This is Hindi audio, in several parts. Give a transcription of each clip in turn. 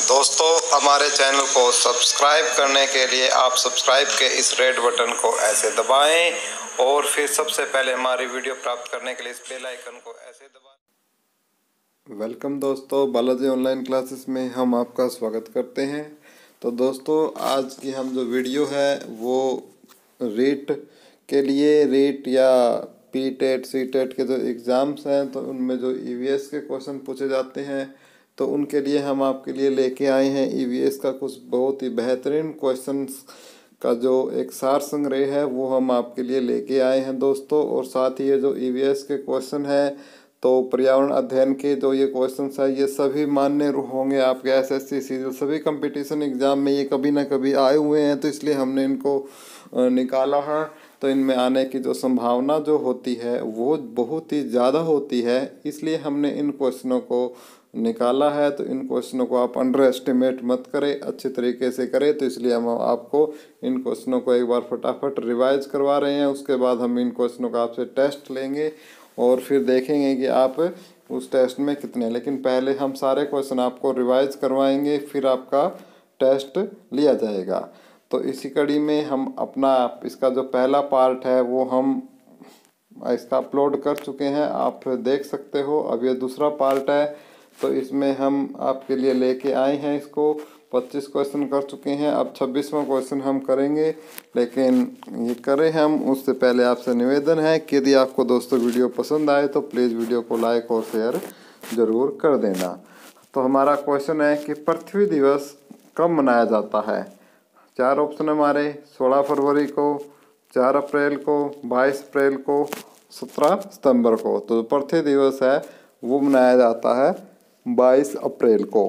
दोस्तों, हमारे चैनल को सब्सक्राइब करने के लिए आप सब्सक्राइब के इस रेड बटन को ऐसे दबाएं और फिर सबसे पहले हमारी वीडियो प्राप्त करने के लिए इस बेल आइकन को ऐसे दबाएं। वेलकम दोस्तों, बालाजी ऑनलाइन क्लासेस में हम आपका स्वागत करते हैं। तो दोस्तों, आज की हम जो वीडियो है वो रीट के लिए रीट या पी टेट सी टेट के जो एग्ज़ाम्स हैं तो उनमें जो ईवीएस के क्वेश्चन पूछे जाते हैं तो उनके लिए हम आपके लिए लेके आए हैं ईवीएस का कुछ बहुत ही बेहतरीन क्वेश्चंस का जो एक सार संग्रह है वो हम आपके लिए लेके आए हैं दोस्तों। और साथ ही ये जो ईवीएस के क्वेश्चन है तो पर्यावरण अध्ययन के जो ये क्वेश्चंस है ये सभी मान्य होंगे आपके एसएससी सीजीएल सभी कंपटीशन एग्जाम में ये कभी ना कभी आए हुए हैं, तो इसलिए हमने इनको निकाला है। तो इनमें आने की जो संभावना जो होती है वो बहुत ही ज़्यादा होती है, इसलिए हमने इन क्वेश्चनों को निकाला है। तो इन क्वेश्चनों को आप अंडर एस्टिमेट मत करें, अच्छे तरीके से करें। तो इसलिए हम आपको इन क्वेश्चनों को एक बार फटाफट रिवाइज करवा रहे हैं। उसके बाद हम इन क्वेश्चनों का आपसे टेस्ट लेंगे और फिर देखेंगे कि आप उस टेस्ट में कितने। लेकिन पहले हम सारे क्वेश्चन आपको रिवाइज करवाएंगे, फिर आपका टेस्ट लिया जाएगा। तो इसी कड़ी में हम अपना इसका जो पहला पार्ट है वो हम इसका अपलोड कर चुके हैं, आप देख सकते हो। अब ये दूसरा पार्ट है तो इसमें हम आपके लिए लेके आए हैं इसको 25 क्वेश्चन कर चुके हैं। अब 26वां क्वेश्चन हम करेंगे, लेकिन ये करें हम उससे पहले आपसे निवेदन है कि यदि आपको दोस्तों वीडियो पसंद आए तो प्लीज़ वीडियो को लाइक और शेयर ज़रूर कर देना। तो हमारा क्वेश्चन है कि पृथ्वी दिवस कब मनाया जाता है। 4 ऑप्शन हमारे 16 फरवरी को, 4 अप्रैल को, 22 अप्रैल को, 17 सितंबर को। तो पृथ्वी दिवस है वो मनाया जाता है 22 अप्रैल को।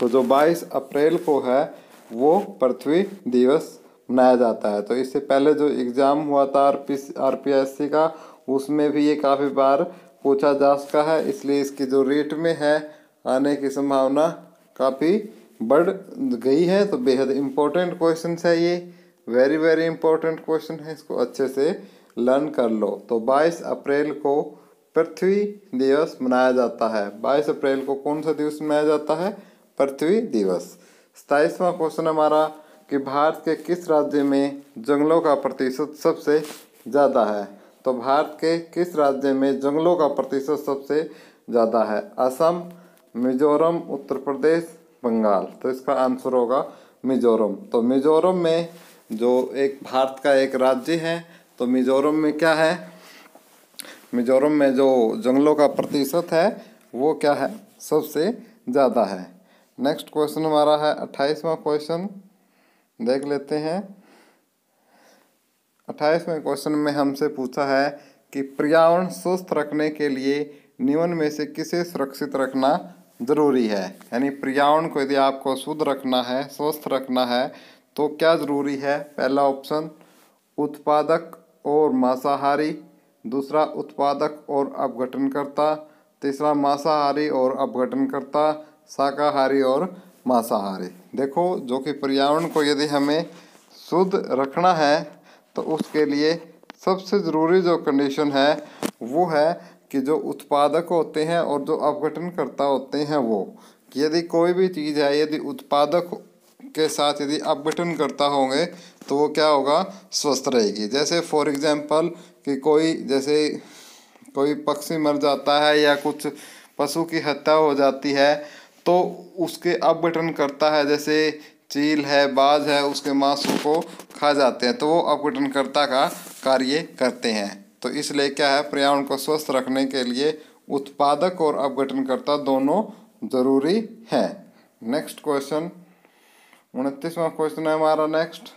तो जो 22 अप्रैल को है वो पृथ्वी दिवस मनाया जाता है। तो इससे पहले जो एग्ज़ाम हुआ था आरपीएससी का, उसमें भी ये काफ़ी बार पूछा जा सका है, इसलिए इसकी जो रेट में है आने की संभावना काफ़ी बढ़ गई है। तो बेहद इम्पोर्टेंट क्वेश्चन है ये, वेरी वेरी इम्पोर्टेंट क्वेश्चन है, इसको अच्छे से लर्न कर लो। तो 22 अप्रैल को पृथ्वी दिवस मनाया जाता है। 22 अप्रैल को कौन सा दिवस मनाया जाता है? पृथ्वी दिवस। 27वां क्वेश्चन हमारा कि भारत के किस राज्य में जंगलों का प्रतिशत सबसे ज़्यादा है। तो भारत के किस राज्य में जंगलों का प्रतिशत सबसे ज़्यादा है? असम, मिजोरम, उत्तर प्रदेश, बंगाल। तो इसका आंसर होगा मिजोरम। तो मिजोरम में जो एक भारत का एक राज्य है, तो मिजोरम में क्या है, मिजोरम में जो जंगलों का प्रतिशत है वो क्या है, सबसे ज़्यादा है। नेक्स्ट क्वेश्चन हमारा है 28वां क्वेश्चन, देख लेते हैं। 28वें क्वेश्चन में हमसे पूछा है कि पर्यावरण स्वस्थ रखने के लिए निम्न में से किसे सुरक्षित रखना ज़रूरी है। यानी पर्यावरण को यदि आपको शुद्ध रखना है, स्वस्थ रखना है तो क्या ज़रूरी है? पहला ऑप्शन उत्पादक और मांसाहारी, दूसरा उत्पादक और अपघटनकर्ता, तीसरा मांसाहारी और अपघटनकर्ता, शाकाहारी और मांसाहारी। देखो, जो कि पर्यावरण को यदि हमें शुद्ध रखना है तो उसके लिए सबसे ज़रूरी जो कंडीशन है वो है कि जो उत्पादक होते हैं और जो अपघटनकर्ता होते हैं वो, कि यदि कोई भी चीज़ है यदि उत्पादक के साथ यदि अपघटन करता होंगे तो वो क्या होगा, स्वस्थ रहेगी। जैसे फॉर एग्जांपल कि कोई पक्षी मर जाता है या कुछ पशु की हत्या हो जाती है तो उसके अपघटन करता है, जैसे चील है, बाज है, उसके मांसों को खा जाते हैं, तो वो अपघटनकर्ता का कार्य करते हैं। तो इसलिए क्या है, पर्यावरण को स्वस्थ रखने के लिए उत्पादक और अपघटनकर्ता दोनों जरूरी हैं। नेक्स्ट क्वेश्चन 29वां क्वेश्चन है हमारा नेक्स्ट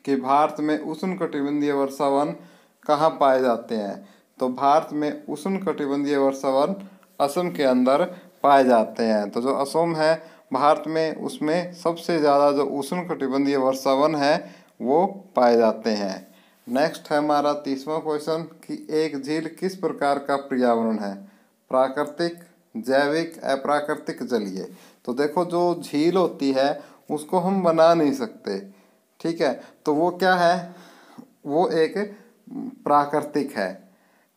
कि भारत में उष्णकटिबंधीय वर्षावन कहाँ पाए जाते हैं। तो भारत में उष्णकटिबंधीय वर्षावन असम के अंदर पाए जाते हैं। तो जो असम है भारत में, उसमें सबसे ज़्यादा जो उष्णकटिबंधीय वर्षावन है वो पाए जाते हैं। नेक्स्ट है हमारा 30वां क्वेश्चन कि एक झील किस प्रकार का पर्यावरण है? प्राकृतिक, जैविक, अप्राकृतिक, जलीय। तो देखो, जो झील होती है उसको हम बना नहीं सकते, ठीक है, तो वो क्या है, वो एक प्राकृतिक है,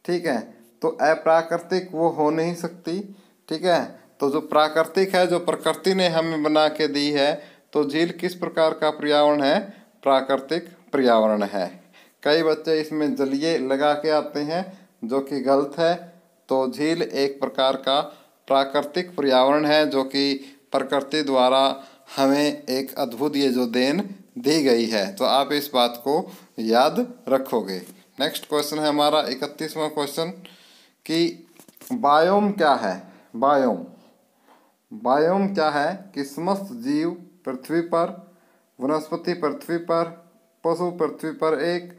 ठीक है। तो अप्राकृतिक वो हो नहीं सकती, ठीक है। तो जो प्राकृतिक है, जो प्रकृति ने हमें बना के दी है, तो झील किस प्रकार का पर्यावरण है? प्राकृतिक पर्यावरण है। कई बच्चे इसमें जलीय लगा के आते हैं, जो कि गलत है। तो झील एक प्रकार का प्राकृतिक पर्यावरण है, जो कि प्रकृति द्वारा हमें एक अद्भुत ये जो देन दी गई है। तो आप इस बात को याद रखोगे। नेक्स्ट क्वेश्चन है हमारा 31वां क्वेश्चन कि बायोम क्या है? बायोम बायोम क्या है? कि समस्त जीव पृथ्वी पर, वनस्पति पृथ्वी पर, पशु पृथ्वी पर एक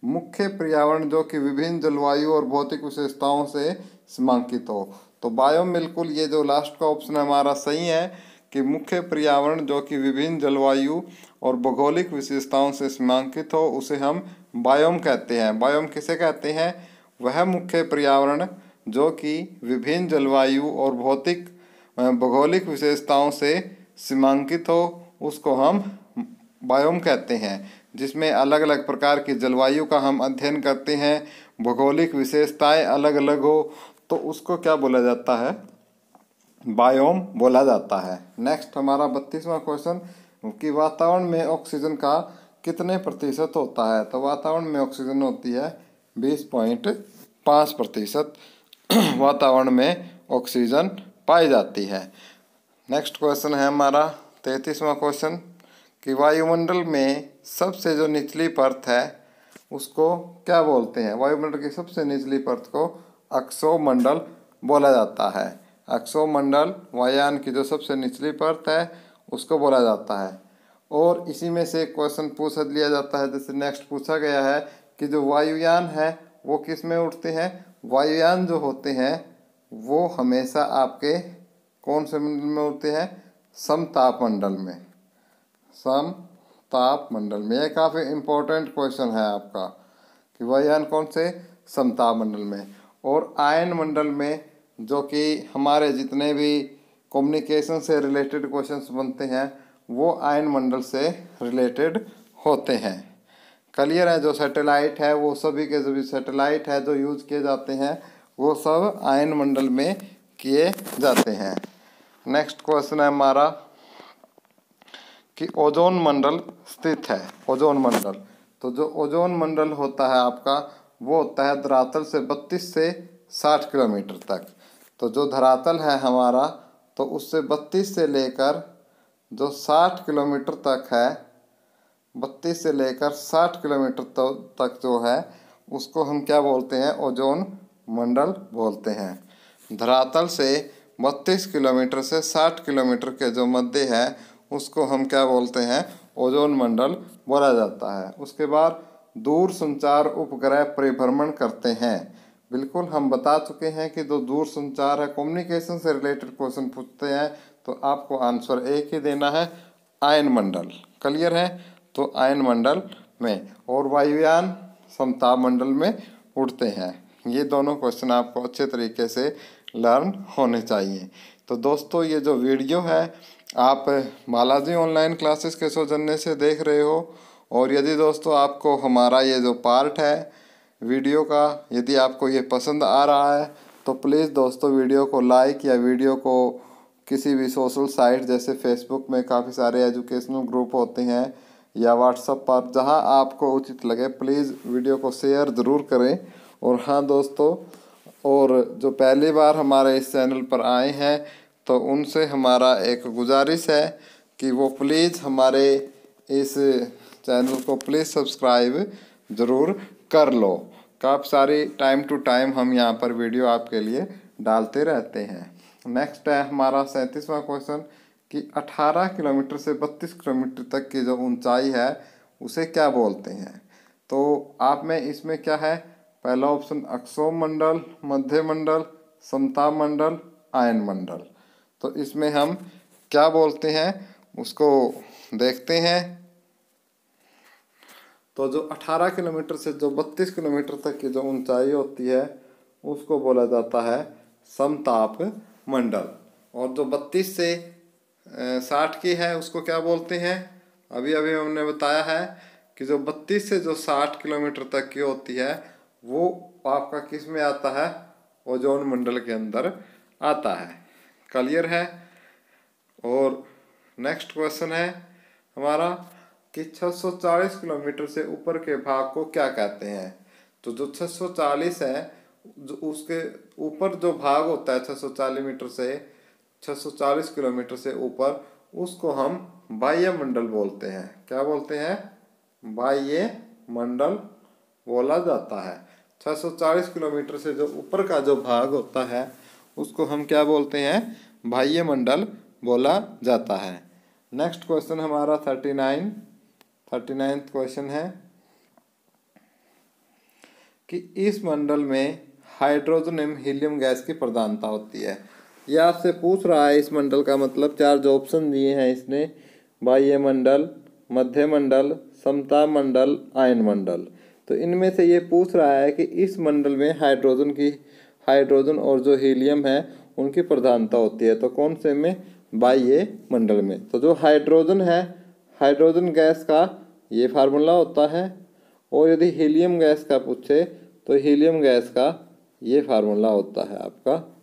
मुख्य पर्यावरण जो कि विभिन्न जलवायु और भौतिक विशेषताओं से सीमांकित हो। तो बायोम बिल्कुल ये जो लास्ट का ऑप्शन हमारा सही है कि मुख्य पर्यावरण जो कि विभिन्न जलवायु और भौगोलिक विशेषताओं से सीमांकित हो, उसे हम बायोम कहते हैं। बायोम किसे कहते हैं? वह मुख्य पर्यावरण जो कि विभिन्न जलवायु और भौगोलिक विशेषताओं से सीमांकित हो, उसको हम बायोम कहते हैं। जिसमें अलग अलग प्रकार की जलवायु का हम अध्ययन करते हैं, भौगोलिक विशेषताएं अलग अलग हो, तो उसको क्या बोला जाता है? बायोम बोला जाता है। नेक्स्ट हमारा 32वां क्वेश्चन कि वातावरण में ऑक्सीजन का कितने प्रतिशत होता है? तो वातावरण में ऑक्सीजन होती है 20.5%। वातावरण में ऑक्सीजन पाई जाती है। नेक्स्ट क्वेश्चन है हमारा 33वां क्वेश्चन कि वायुमंडल में सबसे जो निचली परत है उसको क्या बोलते हैं? वायुमंडल की सबसे निचली परत को अक्षोमंडल बोला जाता है। अक्षोमंडल वायुयान की जो सबसे निचली परत है उसको बोला जाता है। और इसी में से क्वेश्चन पूछ लिया जाता है, जैसे नेक्स्ट पूछा गया है कि जो वायुयान है वो किस में उड़ते हैं? वायुयान जो होते हैं वो हमेशा आपके कौन से मंडल में उड़ते हैं? समताप मंडल में। समताप मंडल में। यह काफ़ी इम्पोर्टेंट क्वेश्चन है आपका कि वायुयान कौन से? समताप मंडल में। और आयन मंडल में, जो कि हमारे जितने भी कम्युनिकेशन से रिलेटेड क्वेश्चंस बनते हैं वो आयन मंडल से रिलेटेड होते हैं। क्लियर है? जो सैटेलाइट है वो सभी के सभी सैटेलाइट है जो यूज किए जाते हैं वो सब आयन मंडल में किए जाते हैं। नेक्स्ट क्वेश्चन है हमारा कि ओजोन मंडल स्थित है। ओजोन मंडल, तो जो ओजोन मंडल होता है आपका वो होता है धरातल से 32 से 60 किलोमीटर तक। तो जो धरातल है हमारा तो उससे 32 से लेकर जो 60 किलोमीटर तक है, 32 से लेकर 60 किलोमीटर तक जो है उसको हम क्या बोलते हैं? ओजोन मंडल बोलते हैं। धरातल से 32 किलोमीटर से 60 किलोमीटर के जो मध्य है उसको हम क्या बोलते हैं? ओजोन मंडल बोला जाता है। उसके बाद दूर संचार उपग्रह परिभ्रमण करते हैं। बिल्कुल हम बता चुके हैं कि जो दूर संचार है, कम्युनिकेशन से रिलेटेड क्वेश्चन पूछते हैं तो आपको आंसर एक ही देना है, आयन मंडल। क्लियर है? तो आयन मंडल में। और वायुयान समताप मंडल में उड़ते हैं। ये दोनों क्वेश्चन आपको अच्छे तरीके से लर्न होने चाहिए। तो दोस्तों ये जो वीडियो है आप बालाजी ऑनलाइन क्लासेस के सौजन्य से देख रहे हो। और यदि दोस्तों आपको हमारा ये जो पार्ट है वीडियो का, यदि आपको ये पसंद आ रहा है तो प्लीज़ दोस्तों वीडियो को लाइक या वीडियो को किसी भी सोशल साइट जैसे फेसबुक में काफ़ी सारे एजुकेशनल ग्रुप होते हैं या व्हाट्सएप पर, जहां आपको उचित लगे प्लीज़ वीडियो को शेयर ज़रूर करें। और हाँ दोस्तों, और जो पहली बार हमारे इस चैनल पर आए हैं तो उनसे हमारा एक गुजारिश है कि वो प्लीज़ हमारे इस चैनल को प्लीज़ सब्सक्राइब ज़रूर कर लो। काफ़ी सारी टाइम टू टाइम हम यहाँ पर वीडियो आपके लिए डालते रहते हैं। नेक्स्ट है हमारा 37वां क्वेश्चन कि 18 किलोमीटर से 32 किलोमीटर तक की जो ऊंचाई है उसे क्या बोलते हैं? तो आप में इसमें क्या है? पहला ऑप्शन अक्षोम मंडल, मध्य मंडल, समताप मंडल, आयन मंडल। तो इसमें हम क्या बोलते हैं उसको देखते हैं। तो जो 18 किलोमीटर से जो 32 किलोमीटर तक की जो ऊंचाई होती है उसको बोला जाता है समताप मंडल। और जो 32 से 60 की है उसको क्या बोलते हैं? अभी अभी हमने बताया है कि जो 32 से जो 60 किलोमीटर तक की होती है वो आपका किस में आता है? ओजोन मंडल के अंदर आता है। क्लियर है। और नेक्स्ट क्वेश्चन है हमारा कि 640 किलोमीटर से ऊपर के भाग को क्या कहते हैं। तो जो 640 है, जो उसके ऊपर जो भाग होता है 640 किलोमीटर से ऊपर, उसको हम बाह्य मंडल बोलते हैं। क्या बोलते हैं? बाह्य मंडल बोला जाता है। 640 किलोमीटर से जो ऊपर का जो भाग होता है उसको हम क्या बोलते हैं? बाह्य मंडल बोला जाता है। नेक्स्ट क्वेश्चन हमारा 39th क्वेश्चन है कि इस मंडल में हाइड्रोजन एवं हीलियम गैस की प्रधानता होती है। ये आपसे पूछ रहा है इस मंडल का मतलब। चार जो ऑप्शन दिए हैं इसने, बाह्य मंडल, मध्य मंडल, समताप मंडल, आयन मंडल। तो इनमें से ये पूछ रहा है कि इस मंडल में हाइड्रोजन और जो हीलियम है उनकी प्रधानता होती है। तो कौन से में? बाह्य मंडल में। तो जो हाइड्रोजन है, हाइड्रोजन गैस का ये फार्मूला होता है। और यदि हीलियम गैस का पूछे तो हीलियम गैस का ये फार्मूला होता है आपका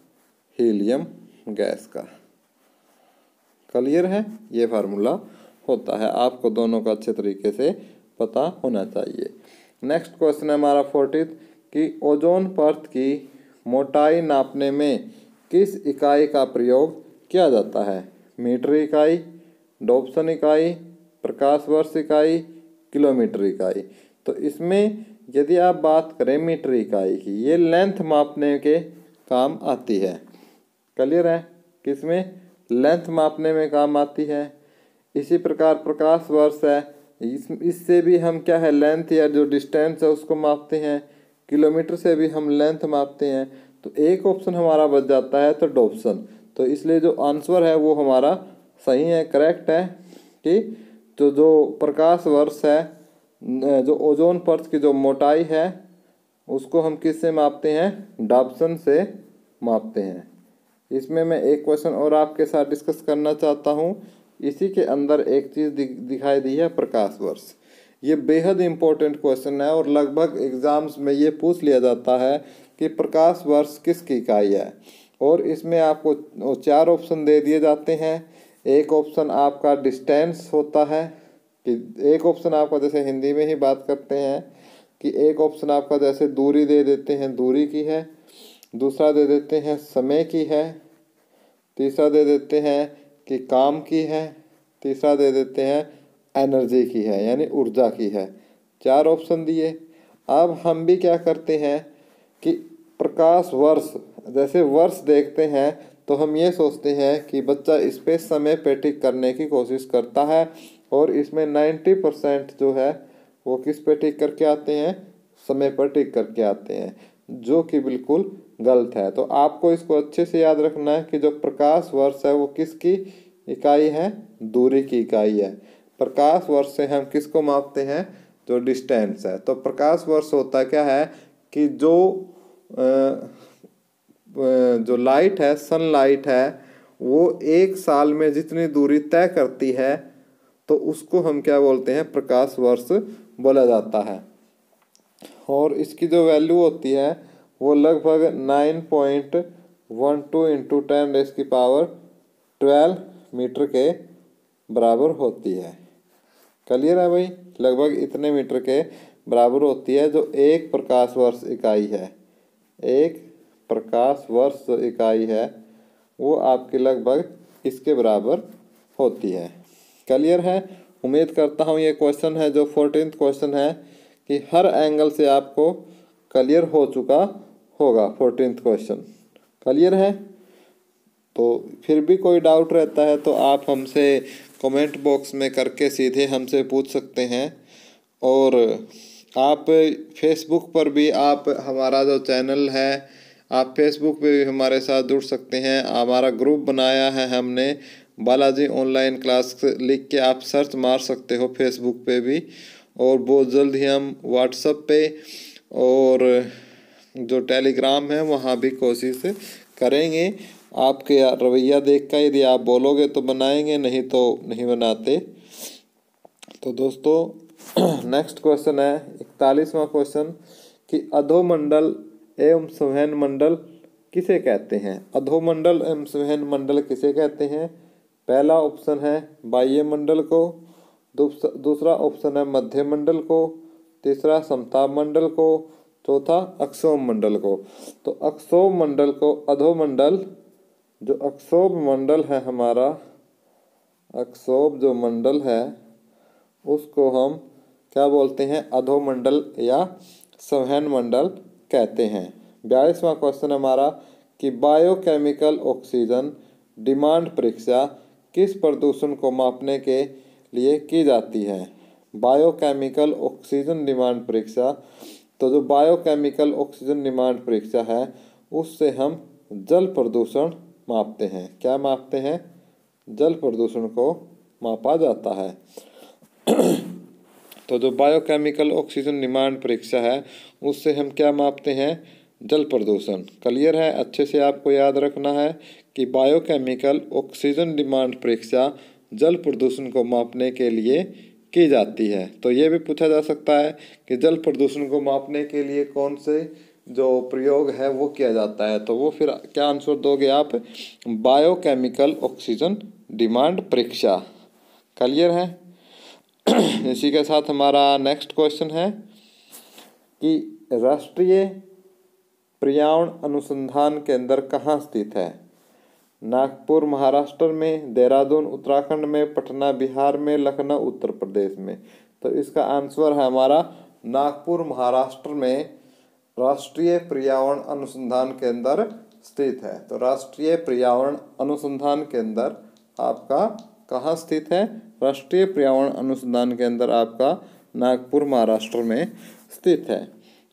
हीलियम गैस का। क्लियर है? ये फार्मूला होता है। आपको दोनों का अच्छे तरीके से पता होना चाहिए। नेक्स्ट क्वेश्चन है हमारा 40 कि ओजोन परत की मोटाई नापने में किस इकाई का प्रयोग किया जाता है? मीटर इकाई, डॉप्सन इकाई, प्रकाश वर्ष इकाई, किलोमीटर इकाई। तो इसमें यदि आप बात करें मीटर इकाई की, ये लेंथ मापने के काम आती है। क्लियर है? किसमें? लेंथ मापने में काम आती है। इसी प्रकार प्रकाश वर्ष है, इससे भी हम क्या है, लेंथ या जो डिस्टेंस है उसको मापते हैं। किलोमीटर से भी हम लेंथ मापते हैं। तो एक ऑप्शन हमारा बच जाता है तो डॉप्सन। तो इसलिए जो आंसर है वो हमारा सही है, करेक्ट है कि तो जो प्रकाश वर्ष है, जो ओजोन परत की जो मोटाई है उसको हम किससे मापते हैं? डॉप्सन से मापते हैं। इसमें मैं एक क्वेश्चन और आपके साथ डिस्कस करना चाहता हूँ। इसी के अंदर एक चीज़ दिखाई दी है, प्रकाश वर्ष। ये बेहद इम्पोर्टेंट क्वेश्चन है और लगभग एग्जाम्स में ये पूछ लिया जाता है कि प्रकाश वर्ष किसकी इकाई है। और इसमें आपको 4 ऑप्शन दे दिए जाते हैं। एक ऑप्शन आपका डिस्टेंस होता है कि एक ऑप्शन आपका, जैसे हिंदी में ही बात करते हैं कि एक ऑप्शन आपका जैसे दूरी दे देते हैं, दूरी की है। दूसरा दे देते हैं समय की है। तीसरा दे देते हैं कि काम की है। तीसरा दे देते हैं एनर्जी की है, यानी ऊर्जा की है। 4 ऑप्शन दिए। अब हम भी क्या करते हैं कि प्रकाश वर्ष, जैसे वर्ष देखते हैं तो हम ये सोचते हैं कि बच्चा इस पे समय पे टिक करने की कोशिश करता है और इसमें 90% जो है वो किस पे टिक करके आते हैं? समय पर टिक करके आते हैं, जो कि बिल्कुल गलत है। तो आपको इसको अच्छे से याद रखना है कि जो प्रकाश वर्ष है वो किसकी इकाई है? दूरी की इकाई है। प्रकाश वर्ष से हम किसको मापते हैं? जो डिस्टेंस है। तो प्रकाश वर्ष होता क्या है कि जो लाइट है, सनलाइट है, वो एक साल में जितनी दूरी तय करती है तो उसको हम क्या बोलते हैं? प्रकाश वर्ष बोला जाता है। और इसकी जो वैल्यू होती है वो लगभग 9.12 × 10⁻12 मीटर के बराबर होती है। क्लियर है भाई? लगभग इतने मीटर के बराबर होती है, जो एक प्रकाश वर्ष इकाई है। एक प्रकाश वर्ष इकाई है वो आपके लगभग इसके बराबर होती है। क्लियर है? उम्मीद करता हूँ ये क्वेश्चन है जो 14th क्वेश्चन है कि हर एंगल से आपको क्लियर हो चुका होगा। 14th क्वेश्चन क्लियर है? तो फिर भी कोई डाउट रहता है तो आप हमसे कमेंट बॉक्स में करके सीधे हमसे पूछ सकते हैं। और आप फेसबुक पर भी, आप हमारा जो चैनल है, आप फेसबुक पे भी हमारे साथ जुड़ सकते हैं। हमारा ग्रुप बनाया है हमने, बालाजी ऑनलाइन क्लास लिख के आप सर्च मार सकते हो फेसबुक पे भी। और बहुत जल्द ही हम व्हाट्सएप पे और जो टेलीग्राम है वहाँ भी कोशिश करेंगे। आपके रवैया देख कर यदि आप बोलोगे तो बनाएंगे, नहीं तो नहीं बनाते। तो दोस्तों नेक्स्ट क्वेश्चन है 41वां क्वेश्चन कि अधोमंडल एवं संवहन मंडल किसे कहते हैं? अधोमंडल एवं संवहन मंडल किसे कहते हैं? पहला ऑप्शन है वायुमंडल को, दूसरा ऑप्शन है मध्य मंडल को, तीसरा समताप मंडल को, चौथा अक्षोभ मंडल को। तो अक्षोभ मंडल को अधोमंडल, जो अक्षोभ मंडल है हमारा, अक्षोभ जो मंडल है उसको हम क्या बोलते हैं? अधोमंडल या संवहन मंडल कहते हैं। 42वां क्वेश्चन हमारा कि बायोकेमिकल ऑक्सीजन डिमांड परीक्षा किस प्रदूषण को मापने के लिए की जाती है? बायोकेमिकल ऑक्सीजन डिमांड परीक्षा, तो जो बायोकेमिकल ऑक्सीजन डिमांड परीक्षा है उससे हम जल प्रदूषण मापते हैं। क्या मापते हैं? जल प्रदूषण को मापा जाता है। तो जो बायोकेमिकल ऑक्सीजन डिमांड परीक्षा है उससे हम क्या मापते हैं? जल प्रदूषण। क्लियर है? अच्छे से आपको याद रखना है कि बायोकेमिकल ऑक्सीजन डिमांड परीक्षा जल प्रदूषण को मापने के लिए की जाती है। तो ये भी पूछा जा सकता है कि जल प्रदूषण को मापने के लिए कौन से जो प्रयोग है वो किया जाता है, तो वो फिर क्या आंसर दोगे आप? बायोकेमिकल ऑक्सीजन डिमांड परीक्षा। क्लियर है? इसी के साथ हमारा नेक्स्ट क्वेश्चन है कि राष्ट्रीय पर्यावरण अनुसंधान केंद्र कहाँ स्थित है? नागपुर महाराष्ट्र में, देहरादून उत्तराखंड में, पटना बिहार में, लखनऊ उत्तर प्रदेश में। तो इसका आंसर है हमारा नागपुर महाराष्ट्र में राष्ट्रीय पर्यावरण अनुसंधान केंद्र स्थित है। तो राष्ट्रीय पर्यावरण अनुसंधान केंद्र आपका कहाँ स्थित है? राष्ट्रीय पर्यावरण अनुसंधान केंद्र आपका नागपुर महाराष्ट्र में स्थित है।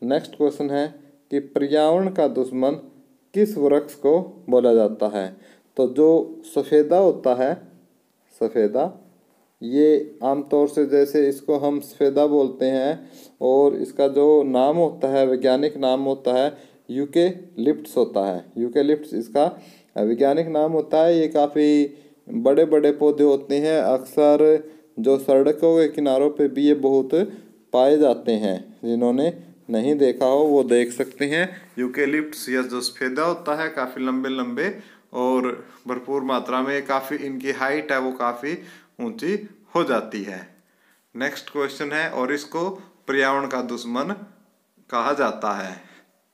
नेक्स्ट क्वेश्चन है कि पर्यावरण का दुश्मन किस वृक्ष को बोला जाता है? तो जो सफ़ेदा होता है, सफ़ेदा, ये आमतौर से जैसे इसको हम सफ़ेदा बोलते हैं और इसका जो नाम होता है, वैज्ञानिक नाम होता है यूकेलिप्टस होता है। यूकेलिप्टस इसका वैज्ञानिक नाम होता है। ये काफ़ी बड़े बड़े पौधे होते हैं, अक्सर जो सड़कों के किनारों पे भी ये बहुत पाए जाते हैं। जिन्होंने नहीं देखा हो वो देख सकते हैं। यूकेलिप्टस या जो सफ़ेदा होता है काफ़ी लंबे लंबे और भरपूर मात्रा में, काफ़ी इनकी हाइट है वो काफ़ी ऊंची हो जाती है। नेक्स्ट क्वेश्चन है और इसको पर्यावरण का दुश्मन कहा जाता है।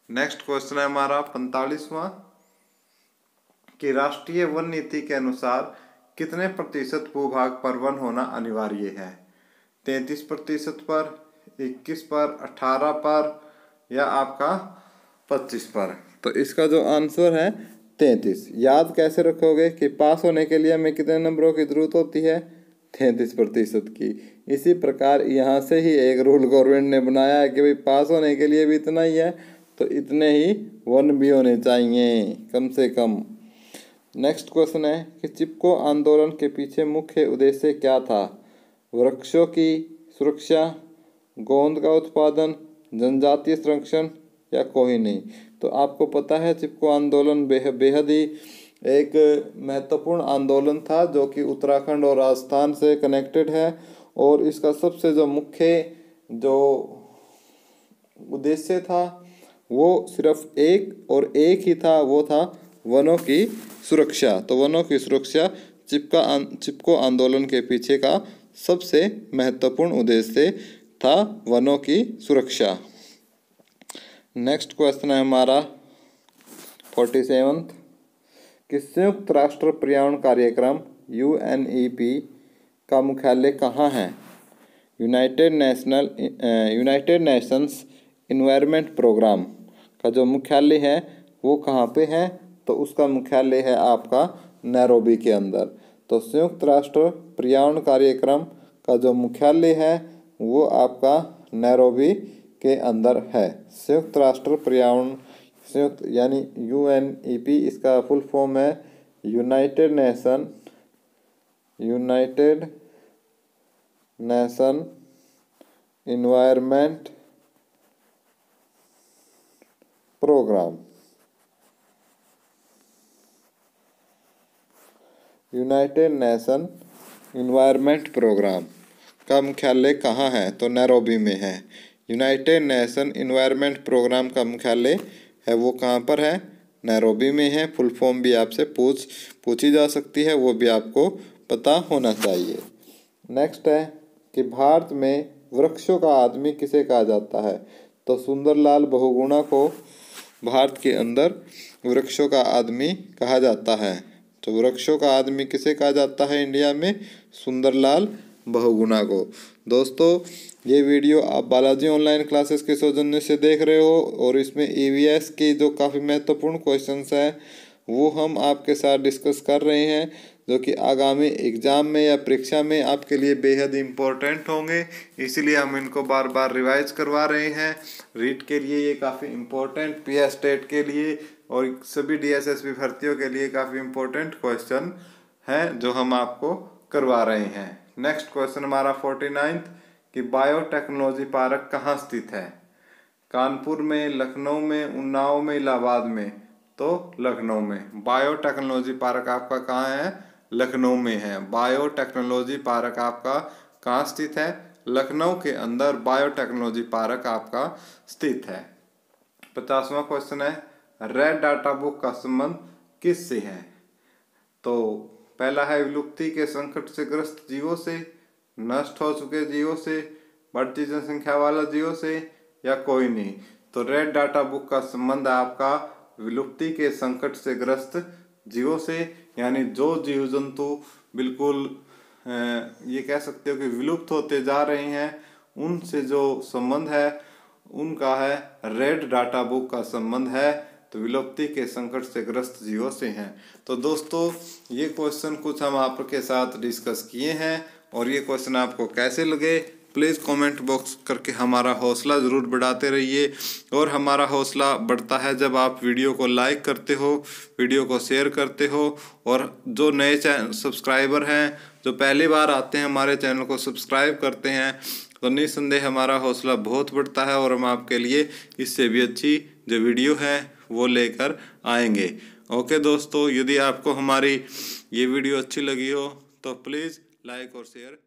नेक्स्ट क्वेश्चन है हमारा 45वां कि राष्ट्रीय वन नीति के अनुसार कितने प्रतिशत भूभाग पर वन होना अनिवार्य है? 33% पर, 21 पर, 18 पर या आपका 25 पर? तो इसका जो आंसर है 33। याद कैसे रखोगे कि पास होने के लिए हमें कितने नंबरों की जरूरत होती है? 33% की। इसी प्रकार यहाँ से ही एक रूल गवर्नमेंट ने बनाया है कि भाई पास होने के लिए भी इतना ही है तो इतने ही वन भी होने चाहिए कम से कम। नेक्स्ट क्वेश्चन है कि चिपको आंदोलन के पीछे मुख्य उद्देश्य क्या था? वृक्षों की सुरक्षा, गोंद का उत्पादन, जनजातीय संरक्षण या कोई नहीं? तो आपको पता है चिपको आंदोलन बेहद ही एक महत्वपूर्ण आंदोलन था जो कि उत्तराखंड और राजस्थान से कनेक्टेड है और इसका सबसे जो मुख्य जो उद्देश्य था वो सिर्फ एक ही था, वो था वनों की सुरक्षा। तो वनों की सुरक्षा चिपको आंदोलन के पीछे का सबसे महत्वपूर्ण उद्देश्य था, वनों की सुरक्षा। नेक्स्ट क्वेश्चन है हमारा 47 कि संयुक्त राष्ट्र पर्यावरण कार्यक्रम UNEP का मुख्यालय कहाँ है? यूनाइटेड नेशंस एनवायरनमेंट प्रोग्राम का जो मुख्यालय है वो कहाँ पे है? तो उसका मुख्यालय है आपका नैरोबी के अंदर। तो संयुक्त राष्ट्र पर्यावरण कार्यक्रम का जो मुख्यालय है वो आपका नैरोबी के अंदर है। संयुक्त राष्ट्र पर्यावरण, संयुक्त यानी UNEP, इसका फुल फॉर्म है United Nation Environment Programme. United Nation Environment Programme का मुख्यालय कहाँ है? तो नैरोबी में है। यूनाइटेड नेशन एनवायरनमेंट प्रोग्राम का मुख्यालय है वो कहाँ पर है? नैरोबी में है। फुल फॉर्म भी आपसे पूछी जा सकती है, वो भी आपको पता होना चाहिए। नेक्स्ट है कि भारत में वृक्षों का आदमी किसे कहा जाता है? तो सुंदरलाल बहुगुणा को भारत के अंदर वृक्षों का आदमी कहा जाता है। तो वृक्षों का आदमी किसे कहा जाता है इंडिया में? सुंदरलाल बहुगुणा को। दोस्तों, ये वीडियो आप बालाजी ऑनलाइन क्लासेस के सौजन्य से देख रहे हो और इसमें EVS के जो काफ़ी महत्वपूर्ण क्वेश्चंस हैं वो हम आपके साथ डिस्कस कर रहे हैं, जो कि आगामी एग्ज़ाम में या परीक्षा में आपके लिए बेहद इम्पोर्टेंट होंगे। इसीलिए हम इनको बार बार रिवाइज करवा रहे हैं। रीट के लिए ये काफ़ी इम्पोर्टेंट, PS स्टेट के लिए और सभी DSSB भर्तियों के लिए काफ़ी इम्पोर्टेंट क्वेश्चन हैं जो हम आपको करवा रहे हैं। नेक्स्ट क्वेश्चन हमारा 49 कि बायोटेक्नोलॉजी पार्क कहाँ स्थित है? कानपुर में, लखनऊ में, उन्नाव में, इलाहाबाद में? तो लखनऊ में। बायोटेक्नोलॉजी पार्क आपका कहाँ है? लखनऊ में है। बायोटेक्नोलॉजी पार्क आपका कहाँ स्थित है? लखनऊ के अंदर बायोटेक्नोलॉजी पार्क आपका स्थित है। 50वां क्वेश्चन है रेड डाटा बुक का संबंध किससे है? तो पहला है विलुप्ति के संकट से ग्रस्त जीवों से, नष्ट हो चुके जीवों से, बढ़ती जनसंख्या वाला जीवों से, या कोई नहीं। तो रेड डाटा बुक का संबंध है आपका विलुप्ति के संकट से ग्रस्त जीवों से, यानी जो जीव जंतु बिल्कुल ये कह सकते हो कि विलुप्त होते जा रहे हैं, उनसे जो संबंध है उनका है रेड डाटा बुक का संबंध है, तो विलुप्ति के संकट से ग्रस्त जीवों से हैं। तो दोस्तों, ये क्वेश्चन कुछ हम आपके साथ डिस्कस किए हैं और ये क्वेश्चन आपको कैसे लगे प्लीज़ कमेंट बॉक्स करके हमारा हौसला ज़रूर बढ़ाते रहिए। और हमारा हौसला बढ़ता है जब आप वीडियो को लाइक करते हो, वीडियो को शेयर करते हो, और जो नए सब्सक्राइबर हैं, जो पहली बार आते हैं हमारे चैनल को सब्सक्राइब करते हैं, तो निस्संदेह हमारा हौसला बहुत बढ़ता है और हम आपके लिए इससे भी अच्छी जो वीडियो है वो लेकर आएंगे। ओके दोस्तों, यदि आपको हमारी ये वीडियो अच्छी लगी हो तो प्लीज़ लाइक और शेयर